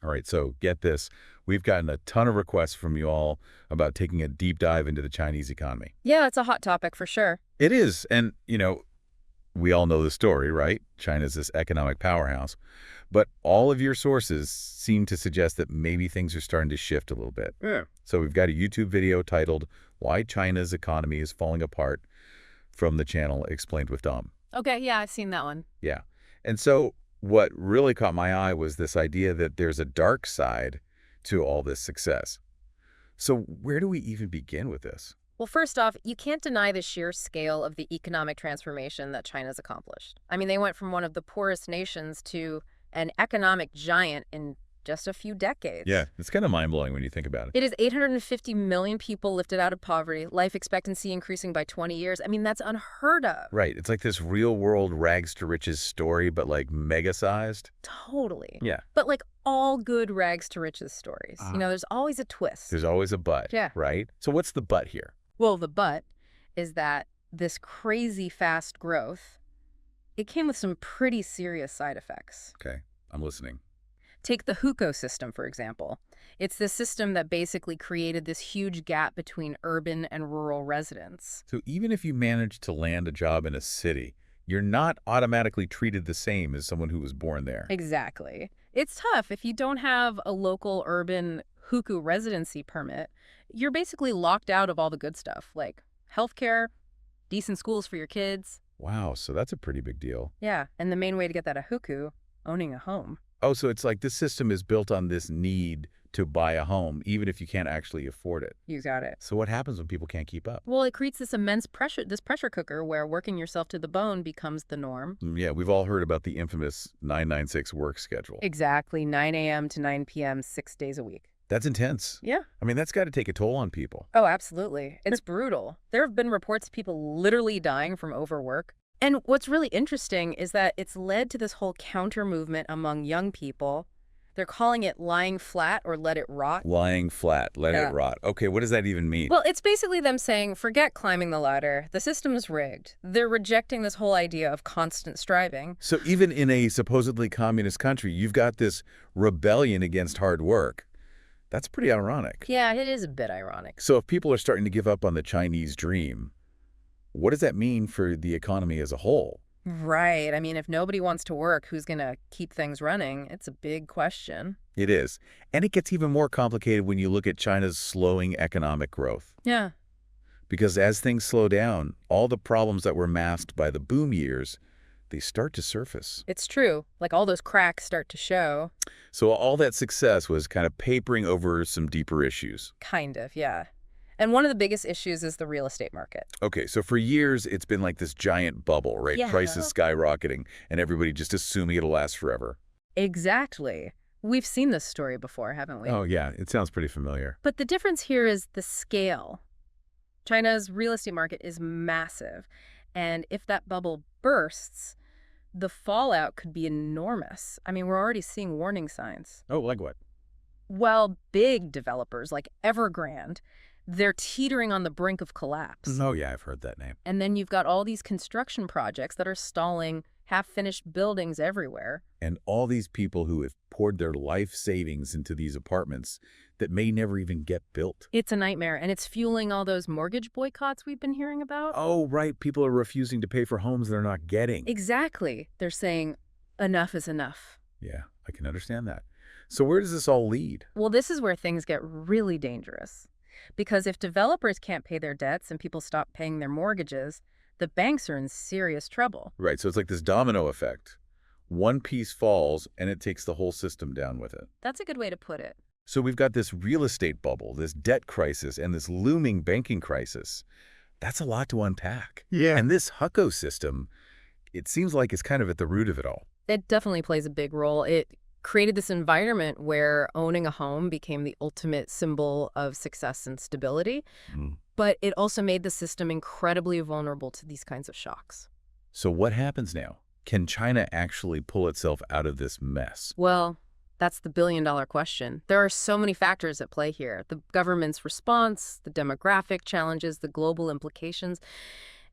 All right, so get this. We've gotten a ton of requests from you all about taking a deep dive into the Chinese economy. Yeah, it's a hot topic for sure. It is, and, we all know the story, right? China's this economic powerhouse. But all of your sources seem to suggest that maybe things are starting to shift a little bit. Yeah. So we've got a YouTube video titled, Why China's Economy is Falling Apart, from the channel Explained with Dom. Okay, yeah, I've seen that one. Yeah. And so what really caught my eye was this idea that there's a dark side to all this success. So where do we even begin with this? Well, first off, you can't deny the sheer scale of the economic transformation that China's accomplished. I mean, they went from one of the poorest nations to an economic giant in just a few decades. Yeah, it's kind of mind-blowing when you think about it. It is 850 million people lifted out of poverty, life expectancy increasing by 20 years. I mean, that's unheard of. Right. It's like this real-world rags to riches story, but like mega-sized. Totally. Yeah. But like all good rags to riches stories, there's always a twist. There's always a but, Yeah. right? So what's the but here? Well, the but is that this crazy fast growth, it came with some pretty serious side effects. Okay, I'm listening. Take the hukou system, for example. It's the system that basically created this huge gap between urban and rural residents. So even if you manage to land a job in a city, you're not automatically treated the same as someone who was born there. Exactly. It's tough if you don't have a local urban hukou residency permit. You're basically locked out of all the good stuff, like healthcare, decent schools for your kids. Wow, so that's a pretty big deal. Yeah, and the main way to get that a hukou, owning a home. Oh, so it's like this system is built on this need to buy a home, even if you can't actually afford it. You got it. So what happens when people can't keep up? Well, it creates this immense pressure, this pressure cooker where working yourself to the bone becomes the norm. Yeah, we've all heard about the infamous 996 work schedule. Exactly, 9 a.m. to 9 p.m., 6 days a week. That's intense. Yeah. I mean, that's got to take a toll on people. Oh, absolutely. It's brutal. There have been reports of people literally dying from overwork. And what's really interesting is that it's led to this whole counter movement among young people. They're calling it lying flat or let it rot. Lying flat, let Yeah. it rot. Okay, what does that even mean? Well, it's basically them saying, forget climbing the ladder. The system's rigged. They're rejecting this whole idea of constant striving. So even in a supposedly communist country, you've got this rebellion against hard work. That's pretty ironic. Yeah, it is a bit ironic. So if people are starting to give up on the Chinese dream, what does that mean for the economy as a whole? Right. I mean, if nobody wants to work, who's going to keep things running? It's a big question. It is. And it gets even more complicated when you look at China's slowing economic growth. Yeah. Because as things slow down, all the problems that were masked by the boom years, they start to surface. It's true. Like all those cracks start to show. So all that success was kind of papering over some deeper issues. Kind of, yeah. And one of the biggest issues is the real estate market. Okay, so for years, it's been like this giant bubble, right? Yeah. Prices skyrocketing and everybody just assuming it'll last forever. Exactly. We've seen this story before, haven't we? Oh, yeah, it sounds pretty familiar. But the difference here is the scale. China's real estate market is massive. And if that bubble bursts, the fallout could be enormous. I mean, we're already seeing warning signs. Oh, like what? Well, big developers like Evergrande, they're teetering on the brink of collapse. Oh, yeah, I've heard that name. And then you've got all these construction projects that are stalling half-finished buildings everywhere. And all these people who have poured their life savings into these apartments that may never even get built. It's a nightmare, and it's fueling all those mortgage boycotts we've been hearing about. Oh, right. People are refusing to pay for homes they're not getting. Exactly. They're saying, enough is enough. Yeah, I can understand that. So where does this all lead? Well, this is where things get really dangerous. Because if developers can't pay their debts and people stop paying their mortgages, the banks are in serious trouble. Right, so it's like this domino effect. One piece falls, and it takes the whole system down with it. That's a good way to put it. So we've got this real estate bubble, this debt crisis, and this looming banking crisis. That's a lot to unpack. Yeah. And this hukou system, it seems like it's kind of at the root of it all. It definitely plays a big role. It created this environment where owning a home became the ultimate symbol of success and stability. But it also made the system incredibly vulnerable to these kinds of shocks. So what happens now? Can China actually pull itself out of this mess? Well, that's the billion-dollar question. There are so many factors at play here. The government's response, the demographic challenges, the global implications.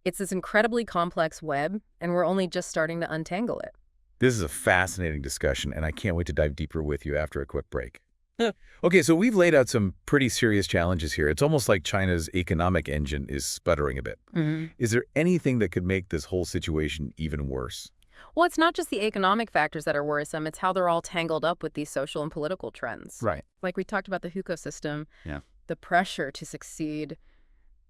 It's this incredibly complex web, and we're only just starting to untangle it. This is a fascinating discussion, and I can't wait to dive deeper with you after a quick break. Huh. Okay, so we've laid out some pretty serious challenges here. It's almost like China's economic engine is sputtering a bit. Mhm. Is there anything that could make this whole situation even worse? Well, it's not just the economic factors that are worrisome, it's how they're all tangled up with these social and political trends. Right. Like we talked about the hukou system, Yeah. the pressure to succeed,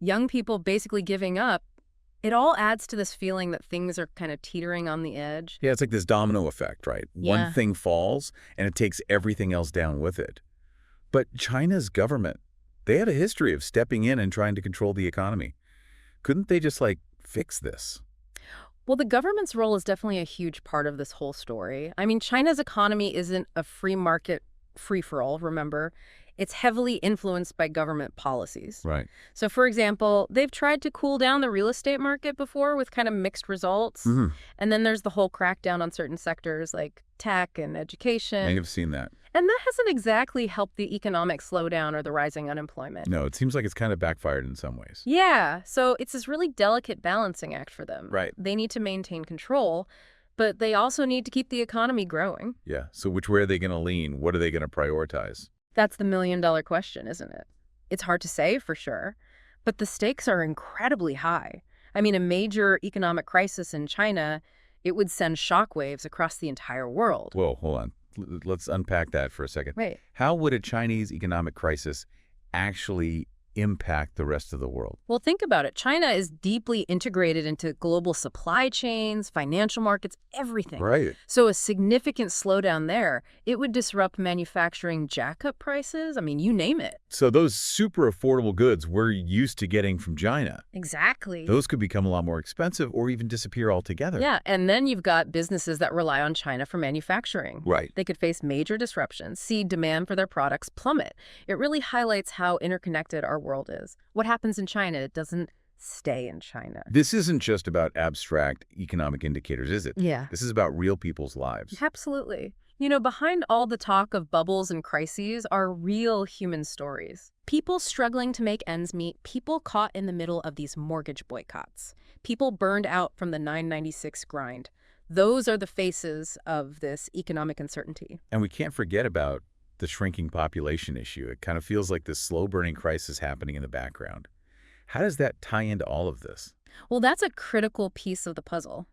young people basically giving up. It all adds to this feeling that things are kind of teetering on the edge. Yeah, it's like this domino effect, right? One Yeah. thing falls, and it takes everything else down with it. But China's government, they have a history of stepping in and trying to control the economy. Couldn't they just, like, fix this? Well, the government's role is definitely a huge part of this whole story. I mean, China's economy isn't a free market free-for-all, remember? It's heavily influenced by government policies. Right. So, for example, they've tried to cool down the real estate market before with kind of mixed results. Mm-hmm. And then there's the whole crackdown on certain sectors like tech and I education. have seen that. And that hasn't exactly helped the economic slowdown or the rising unemployment. No, it seems like it's kind of backfired in some ways. Yeah, so it's this really delicate balancing act for them. Right. They need to maintain control, but they also need to keep the economy growing. Yeah. So which way are they going to lean? What are they going to prioritize? That's the million-dollar question, isn't it? It's hard to say for sure, but the stakes are incredibly high. I mean, a major economic crisis in China, it would send shockwaves across the entire world. Whoa, hold on. Let's unpack that for a second. Right. How would a Chinese economic crisis actually impact the rest of the world? Well, think about it. China is deeply integrated into global supply chains, financial markets, everything. Right. So a significant slowdown there, it would disrupt manufacturing, jack up prices. I mean, you name it. So those super affordable goods we're used to getting from China, Exactly. those could become a lot more expensive or even disappear altogether. Yeah, and then you've got businesses that rely on China for manufacturing. Right. They could face major disruptions, see demand for their products plummet. It really highlights how interconnected our world is. What happens in China, it doesn't stay in China. This isn't just about abstract economic indicators, is it? Yeah. This is about real people's lives. Absolutely. You know, behind all the talk of bubbles and crises are real human stories. People struggling to make ends meet, people caught in the middle of these mortgage boycotts, people burned out from the 996 grind. Those are the faces of this economic uncertainty. And we can't forget about the shrinking population issue. It kind of feels like this slow-burning crisis happening in the background. How does that tie into all of this? Well, that's a critical piece of the puzzle.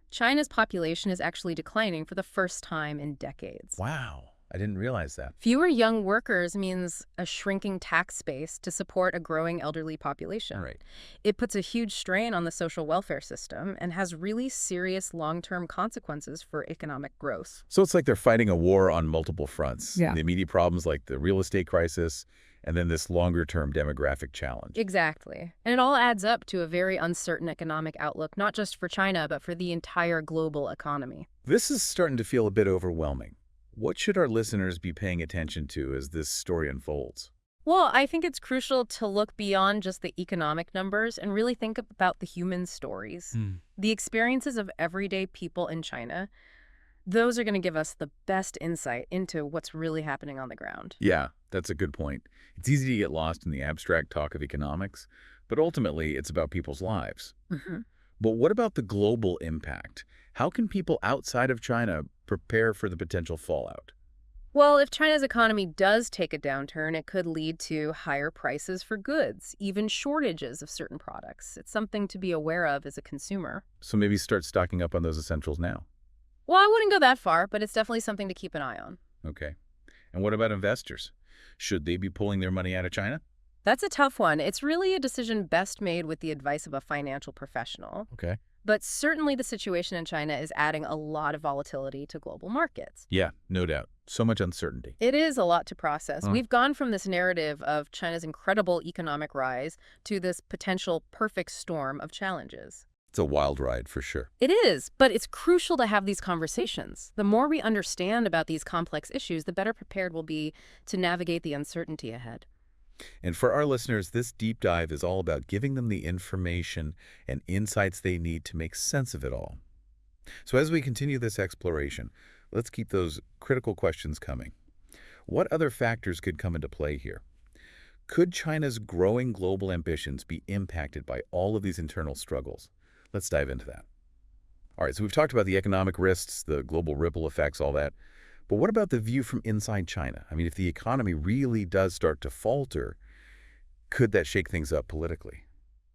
China's population is actually declining for the first time in decades. Wow, I didn't realize that. Fewer young workers means a shrinking tax base to support a growing elderly population. All right. It puts a huge strain on the social welfare system and has really serious long-term consequences for economic growth. So it's like they're fighting a war on multiple fronts. Yeah. The immediate problems like the real estate crisis, and then this longer-term demographic challenge. Exactly. And it all adds up to a very uncertain economic outlook, not just for China, but for the entire global economy. This is starting to feel a bit overwhelming. What should our listeners be paying attention to as this story unfolds? Well, I think it's crucial to look beyond just the economic numbers and really think about the human stories. The experiences of everyday people in China, those are going to give us the best insight into what's really happening on the ground. Yeah, that's a good point. It's easy to get lost in the abstract talk of economics, but ultimately it's about people's lives. But what about the global impact? How can people outside of China prepare for the potential fallout? Well, if China's economy does take a downturn, it could lead to higher prices for goods, even shortages of certain products. It's something to be aware of as a consumer. So maybe start stocking up on those essentials now. Well, I wouldn't go that far, but it's definitely something to keep an eye on. Okay. And what about investors? Should they be pulling their money out of China? That's a tough one. It's really a decision best made with the advice of a financial professional. Okay. But certainly the situation in China is adding a lot of volatility to global markets. Yeah, no doubt. So much uncertainty. It is a lot to process. Huh. We've gone from this narrative of China's incredible economic rise to this potential perfect storm of challenges. It's a wild ride for sure. It is, but it's crucial to have these conversations. The more we understand about these complex issues, the better prepared we'll be to navigate the uncertainty ahead. And for our listeners, this deep dive is all about giving them the information and insights they need to make sense of it all. So as we continue this exploration, let's keep those critical questions coming. What other factors could come into play here? Could China's growing global ambitions be impacted by all of these internal struggles? Let's dive into that. All right, so we've talked about the economic risks, the global ripple effects, all that. But what about the view from inside China? I mean, if the economy really does start to falter, could that shake things up politically?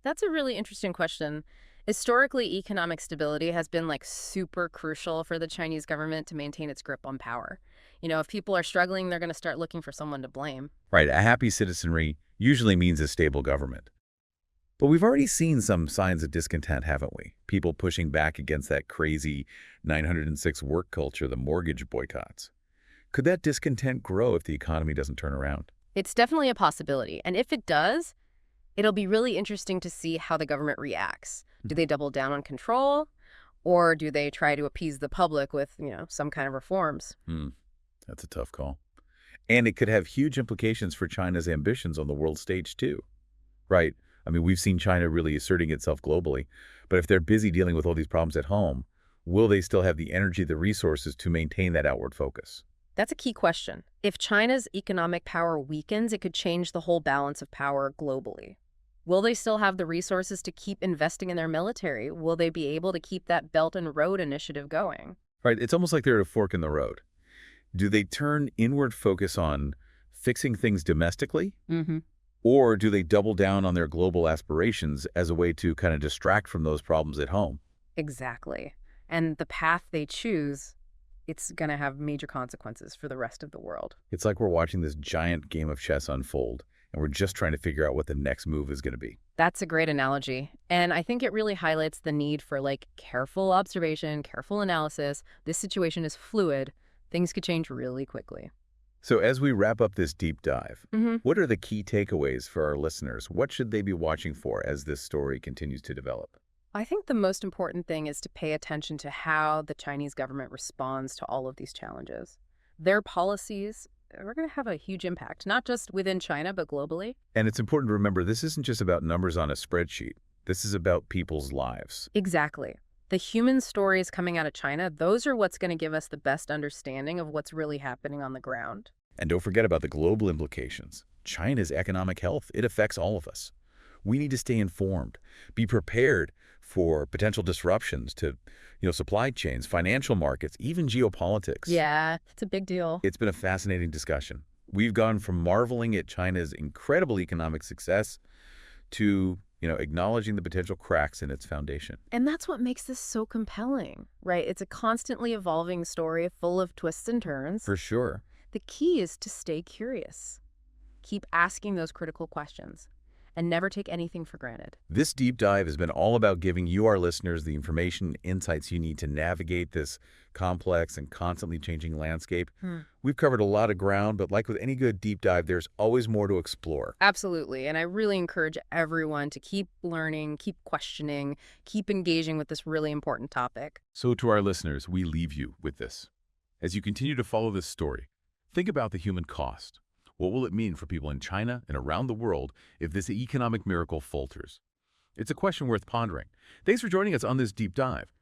That's a really interesting question. Historically, economic stability has been like super crucial for the Chinese government to maintain its grip on power. If people are struggling, they're going to start looking for someone to blame. Right, a happy citizenry usually means a stable government. But we've already seen some signs of discontent, haven't we? People pushing back against that crazy 906 work culture, the mortgage boycotts. Could that discontent grow if the economy doesn't turn around? It's definitely a possibility. And if it does, it'll be really interesting to see how the government reacts. Do they double down on control, or do they try to appease the public with, some kind of reforms? That's a tough call. And it could have huge implications for China's ambitions on the world stage, too. Right? I mean, we've seen China really asserting itself globally. But if they're busy dealing with all these problems at home, will they still have the energy, the resources to maintain that outward focus? That's a key question. If China's economic power weakens, it could change the whole balance of power globally. Will they still have the resources to keep investing in their military? Will they be able to keep that Belt and Road Initiative going? Right? It's almost like they're at a fork in the road. Do they turn inward focus on fixing things domestically? Or do they double down on their global aspirations as a way to kind of distract from those problems at home? Exactly. And the path they choose, it's going to have major consequences for the rest of the world. It's like we're watching this giant game of chess unfold, and we're just trying to figure out what the next move is going to be. That's a great analogy. And I think it really highlights the need for careful observation, careful analysis. This situation is fluid. Things could change really quickly. So as we wrap up this deep dive, hmm what are the key takeaways for our listeners? What should they be watching for as this story continues to develop? I think the most important thing is to pay attention to how the Chinese government responds to all of these challenges. Their policies are going to have a huge impact, not just within China, but globally. And it's important to remember this isn't just about numbers on a spreadsheet. This is about people's lives. Exactly. The human stories coming out of China, those are what's going to give us the best understanding of what's really happening on the ground. And don't forget about the global implications. China's economic health, it affects all of us. We need to stay informed, be prepared for potential disruptions to, supply chains, financial markets, even geopolitics. Yeah, it's a big deal. It's been a fascinating discussion. We've gone from marveling at China's incredible economic success to, acknowledging the potential cracks in its foundation. And that's what makes this so compelling, right? It's a constantly evolving story full of twists and turns. For sure. The key is to stay curious. Keep asking those critical questions and never take anything for granted. This deep dive has been all about giving you, our listeners, the information and insights you need to navigate this complex and constantly changing landscape. We've covered a lot of ground, but like with any good deep dive, there's always more to explore. Absolutely. And I really encourage everyone to keep learning, keep questioning, keep engaging with this really important topic. So to our listeners, we leave you with this. As you continue to follow this story, think about the human cost. What will it mean for people in China and around the world if this economic miracle falters? It's a question worth pondering. Thanks for joining us on this deep dive.